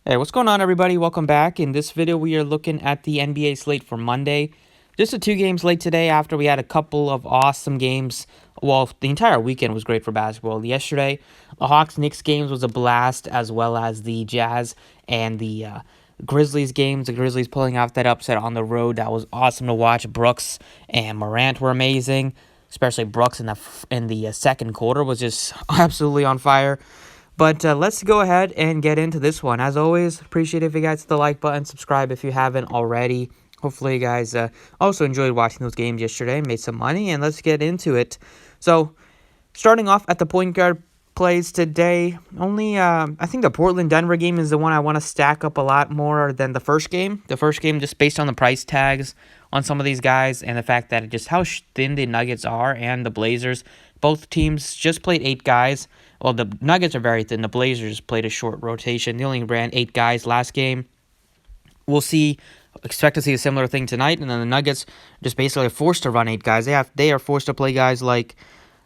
Hey, what's going on, everybody? Welcome back. In this video, we are looking at the NBA slate for Monday. Just a 2 game slate today after we had a couple of awesome games. Well, the entire weekend was great for basketball. Yesterday, the Hawks-Knicks games was a blast, as well as the Jazz and the Grizzlies games. The Grizzlies pulling off that upset on the road. That was awesome to watch. Brooks and Morant were amazing, especially Brooks in the second quarter was just absolutely on fire. But let's go ahead and get into this one. As always, appreciate if you guys hit the like button, subscribe if you haven't already. Hopefully, you guys also enjoyed watching those games yesterday, made some money, and let's get into it. So, starting off at the point guard plays today, I think the Portland-Denver game is the one I want to stack up a lot more than the first game. The first game, just based on the price tags on some of these guys and the fact that just how thin the Nuggets are and the Blazers. Both teams just played 8 guys. Well, the Nuggets are very thin. The Blazers played a short rotation. They only ran 8 guys last game. We'll expect to see a similar thing tonight. And then the Nuggets just basically are forced to run 8 guys. They are forced to play guys like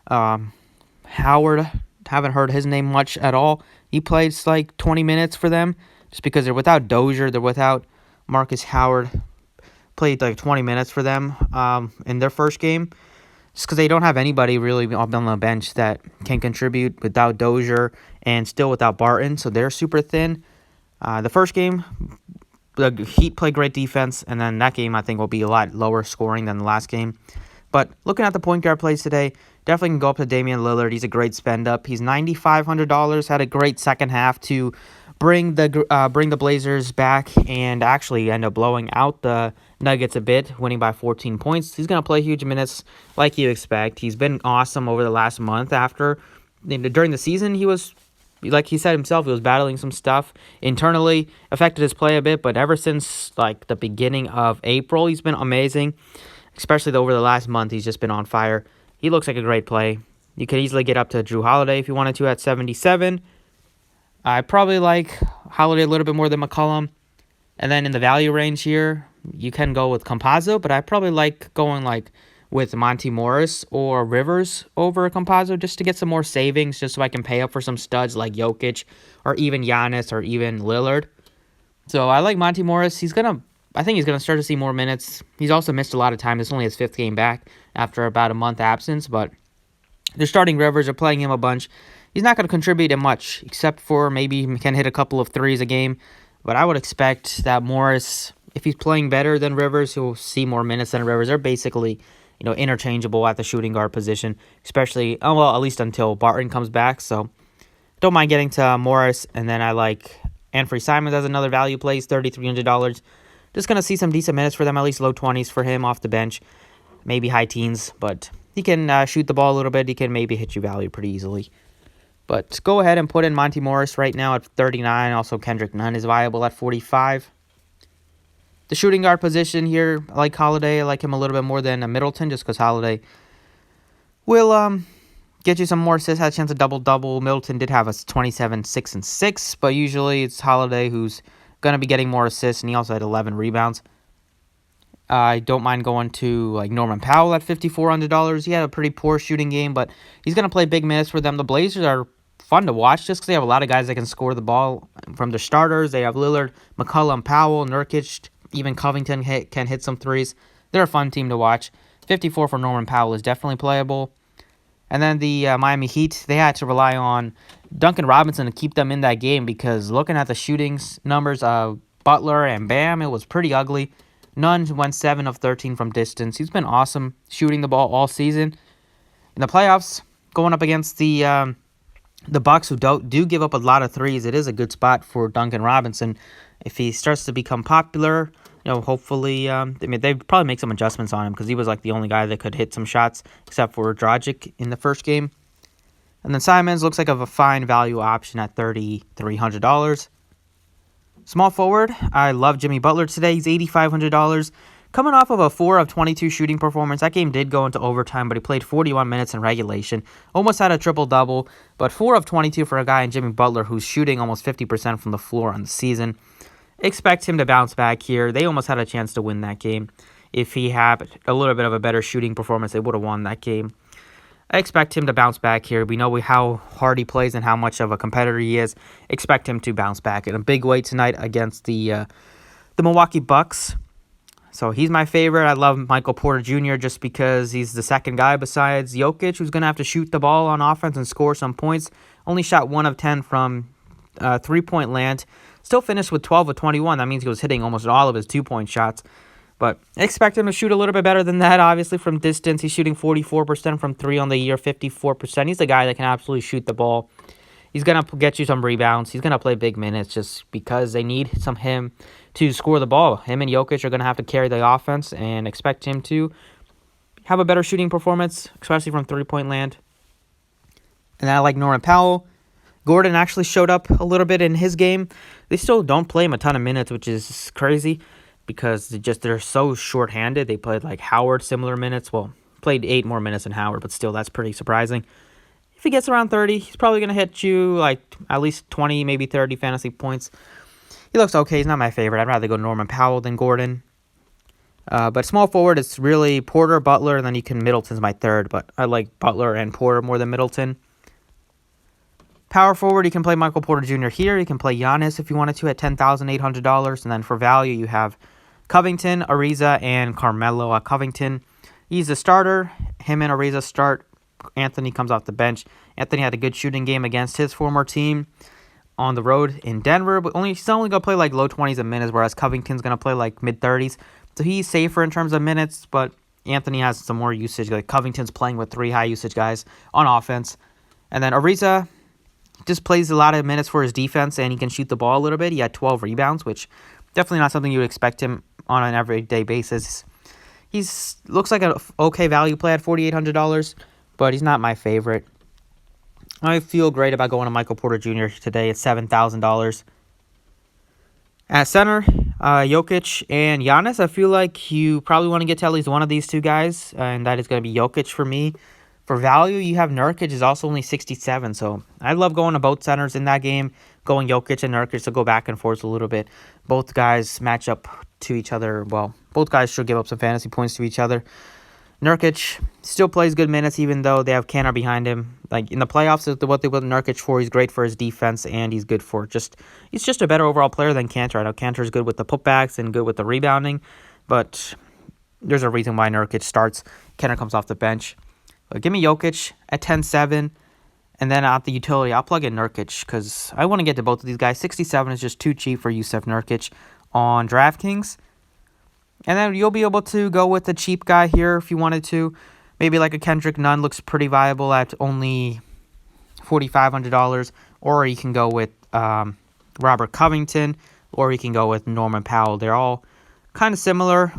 Howard. Haven't heard his name much at all. He plays like 20 minutes for them just because they're without Dozier. They're without Marcus Howard. Played like 20 minutes for them in their first game. Just because they don't have anybody really on the bench that can contribute without Dozier and still without Barton, so they're super thin. The first game, the Heat played great defense, and then that game I think will be a lot lower scoring than the last game. But looking at the point guard plays today, definitely can go up to Damian Lillard. He's a great spend up. He's $9,500. Had a great second half to bring the Blazers back and actually end up blowing out the Nuggets a bit, winning by 14 points. He's going to play huge minutes like you expect. He's been awesome over the last month. During the season, he was, like he said himself, he was battling some stuff internally, affected his play a bit, but ever since like the beginning of April, he's been amazing. Especially over the last month, he's just been on fire. He looks like a great play. You could easily get up to Drew Holiday if you wanted to at 77. I probably like Holiday a little bit more than McCollum. And then in the value range here, you can go with Campazzo, but I probably like going with Monty Morris or Rivers over Campazzo just to get some more savings, just so I can pay up for some studs like Jokic or even Giannis or even Lillard. So I like Monty Morris. I think he's gonna start to see more minutes. He's also missed a lot of time. This is only his 5th game back after about a month absence, but they're starting Rivers. They're playing him a bunch. He's not going to contribute in much, except for maybe he can hit a couple of threes a game. But I would expect that Morris, if he's playing better than Rivers, he'll see more minutes than Rivers. They're basically, interchangeable at the shooting guard position, especially, at least until Barton comes back. So don't mind getting to Morris. And then I like Anthony Simons as another value play, $3,300. Just going to see some decent minutes for them, at least low 20s for him off the bench, maybe high teens. But he can shoot the ball a little bit. He can maybe hit you value pretty easily. But go ahead and put in Monty Morris right now at 39. Also, Kendrick Nunn is viable at 45. The shooting guard position here, I like Holiday. I like him a little bit more than Middleton just because Holiday will get you some more assists, had a chance of double-double. Middleton did have a 27, 6, and 6, but usually it's Holiday who's going to be getting more assists, and he also had 11 rebounds. I don't mind going to like Norman Powell at $5,400. He had a pretty poor shooting game, but he's going to play big minutes for them. The Blazers are fun to watch just because they have a lot of guys that can score the ball from their starters. They have Lillard, McCollum, Powell, Nurkic, even Covington can hit some threes. They're a fun team to watch. 54 for Norman Powell is definitely playable. And then the Miami Heat, they had to rely on Duncan Robinson to keep them in that game because looking at the shooting numbers, Butler and Bam, it was pretty ugly. Nunn went 7 of 13 from distance. He's been awesome shooting the ball all season. In the playoffs, going up against the Bucks, who do give up a lot of threes, it is a good spot for Duncan Robinson. If he starts to become popular, hopefully, they probably make some adjustments on him because he was like the only guy that could hit some shots except for Dragic in the first game. And then Simons looks like a fine value option at $3,300. Small forward, I love Jimmy Butler today. He's $8,500. Coming off of a 4 of 22 shooting performance. That game did go into overtime, but he played 41 minutes in regulation. Almost had a triple-double, but 4 of 22 for a guy in Jimmy Butler who's shooting almost 50% from the floor on the season. Expect him to bounce back here. They almost had a chance to win that game. If he had a little bit of a better shooting performance, they would have won that game. I expect him to bounce back here. We know how hard he plays and how much of a competitor he is. Expect him to bounce back in a big way tonight against the Milwaukee Bucks. So he's my favorite. I love Michael Porter Jr. just because he's the second guy besides Jokic who's going to have to shoot the ball on offense and score some points. Only shot 1 of 10 from three-point land. Still finished with 12 of 21. That means he was hitting almost all of his two-point shots. But I expect him to shoot a little bit better than that, obviously, from distance. He's shooting 44% from 3 on the year, 54%. He's the guy that can absolutely shoot the ball. He's going to get you some rebounds. He's going to play big minutes just because they need him to score the ball. Him and Jokic are going to have to carry the offense, and expect him to have a better shooting performance, especially from three-point land. And I like Norman Powell. Gordon actually showed up a little bit in his game. They still don't play him a ton of minutes, which is crazy because they're so short-handed. They played like Howard similar minutes. Well, played 8 more minutes than Howard, but still that's pretty surprising. If he gets around 30, he's probably going to hit you like at least 20, maybe 30 fantasy points. He looks okay. He's not my favorite. I'd rather go Norman Powell than Gordon. But small forward, it's really Porter, Butler, and then Middleton's my third. But I like Butler and Porter more than Middleton. Power forward, you can play Michael Porter Jr. here. You can play Giannis if you wanted to at $10,800. And then for value, you have Covington, Ariza, and Carmelo. Covington, he's a starter. Him and Ariza start. Anthony comes off the bench. Anthony had a good shooting game against his former team on the road in Denver, but he's only going to play like low 20s a minute, whereas Covington's going to play like mid-30s. So he's safer in terms of minutes, but Anthony has some more usage. Like Covington's playing with 3 high-usage guys on offense. And then Ariza just plays a lot of minutes for his defense, and he can shoot the ball a little bit. He had 12 rebounds, which definitely not something you would expect him on an everyday basis. He's looks like an okay value play at $4,800, but he's not my favorite. I feel great about going to Michael Porter Jr. today at $7,000. At center, Jokic and Giannis. I feel like you probably want to get to at least one of these two guys, and that is going to be Jokic for me. For value, you have Nurkic is also only 67, so I love going to both centers in that game. Going Jokic and Nurkic to go back and forth a little bit. Both guys match up to each other. Well, both guys should give up some fantasy points to each other. Nurkic still plays good minutes even though they have Kanter behind him. Like in the playoffs, what they put Nurkic for, he's great for his defense and he's good for he's just a better overall player than Kanter. I know Kanter's good with the putbacks and good with the rebounding, but there's a reason why Nurkic starts. Kanter comes off the bench. But give me Jokic at 10-7, and then at the utility, I'll plug in Nurkic because I want to get to both of these guys. 67 is just too cheap for Jusuf Nurkic on DraftKings. And then you'll be able to go with the cheap guy here if you wanted to. Maybe like a Kendrick Nunn looks pretty viable at only $4,500. Or you can go with Robert Covington. Or you can go with Norman Powell. They're all kind of similar.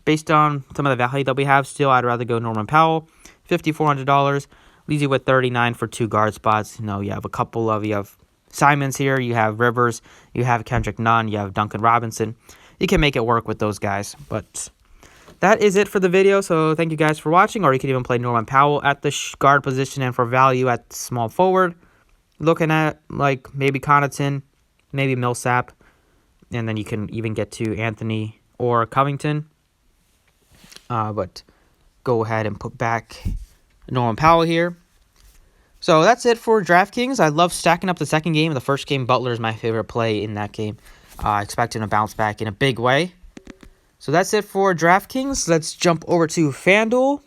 Based on some of the value that we have still, I'd rather go Norman Powell. $5,400. Leaves you with 39 for 2 guard spots. You have a couple of, you have Simons here. You have Rivers. You have Kendrick Nunn. You have Duncan Robinson. You can make it work with those guys. But that is it for the video. So thank you guys for watching. Or you can even play Norman Powell at the guard position and for value at small forward. Looking at like maybe Connaughton, maybe Millsap. And then you can even get to Anthony or Covington. But go ahead and put back Norman Powell here. So that's it for DraftKings. I love stacking up the second game. The first game, Butler is my favorite play in that game. Expecting to bounce back in a big way. So that's it for DraftKings. Let's jump over to FanDuel.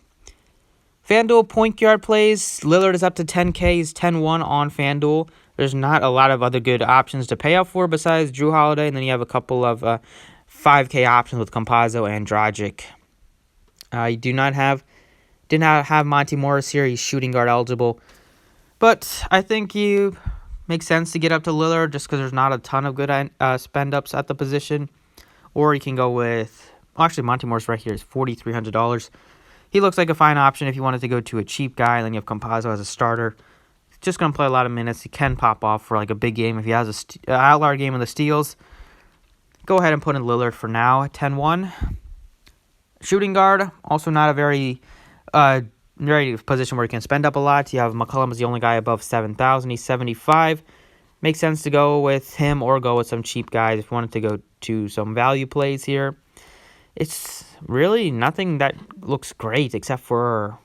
FanDuel point guard plays. Lillard is up to 10K. He's 10-1 on FanDuel. There's not a lot of other good options to pay up for besides Drew Holiday. And then you have a couple of 5K options with Campazzo and Dragic. You did not have Monty Morris here. He's shooting guard eligible. But I think you makes sense to get up to Lillard just because there's not a ton of good spend-ups at the position. Or you can go with... actually, Monty Morris right here is $4,300. He looks like a fine option if you wanted to go to a cheap guy. And then you have Campazzo as a starter. Just going to play a lot of minutes. He can pop off for like a big game if he has an outlier game in the steals. Go ahead and put in Lillard for now at 10-1. Shooting guard, also not a very position where you can spend up a lot. You have McCollum is the only guy above 7,000. He's 75. Makes sense to go with him or go with some cheap guys if you wanted to go to some value plays here. It's really nothing that looks great except for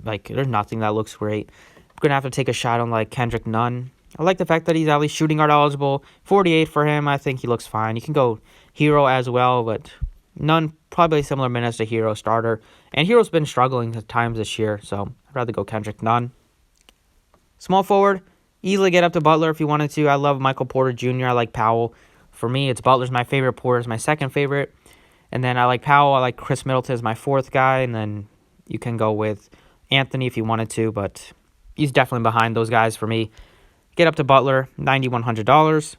Like, there's nothing that looks great. I'm going to have to take a shot on, like, Kendrick Nunn. I like the fact that he's at least shooting guard eligible. 48 for him. I think he looks fine. You can go Hero as well, but Nunn probably similar minutes to Hero starter. And Hero's been struggling at times this year, so I'd rather go Kendrick Nunn. Small forward, easily get up to Butler if you wanted to. I love Michael Porter Jr. I like Powell. For me, it's Butler's my favorite. Porter's my second favorite. And then I like Powell. I like Chris Middleton as my fourth guy. And then you can go with Anthony if you wanted to, but he's definitely behind those guys for me. Get up to Butler, $9,100.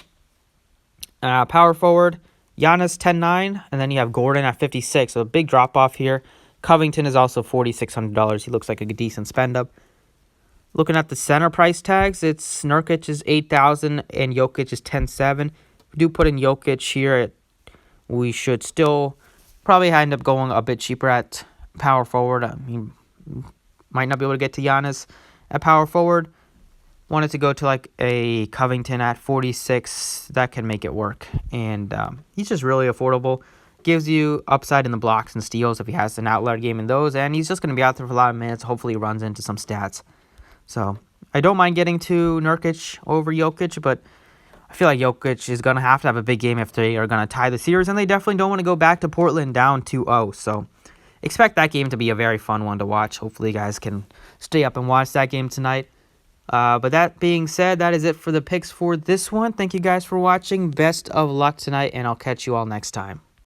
Power forward, Giannis 10.9, and then you have Gordon at 56. So a big drop off here. Covington is also $4,600. He looks like a decent spend up. Looking at the center price tags, it's Nurkic is $8,000 and Jokic is $10,700. If we do put in Jokic here, we should still probably end up going a bit cheaper at power forward. I mean, might not be able to get to Giannis at power forward. Wanted to go to like a Covington at 46. That can make it work. And he's just really affordable. Gives you upside in the blocks and steals if he has an outlier game in those. And he's just going to be out there for a lot of minutes. Hopefully he runs into some stats. So I don't mind getting to Nurkic over Jokic, but I feel like Jokic is going to have a big game if they are going to tie the series. And they definitely don't want to go back to Portland down 2-0. So expect that game to be a very fun one to watch. Hopefully you guys can stay up and watch that game tonight. But that being said, that is it for the picks for this one. Thank you guys for watching. Best of luck tonight, and I'll catch you all next time.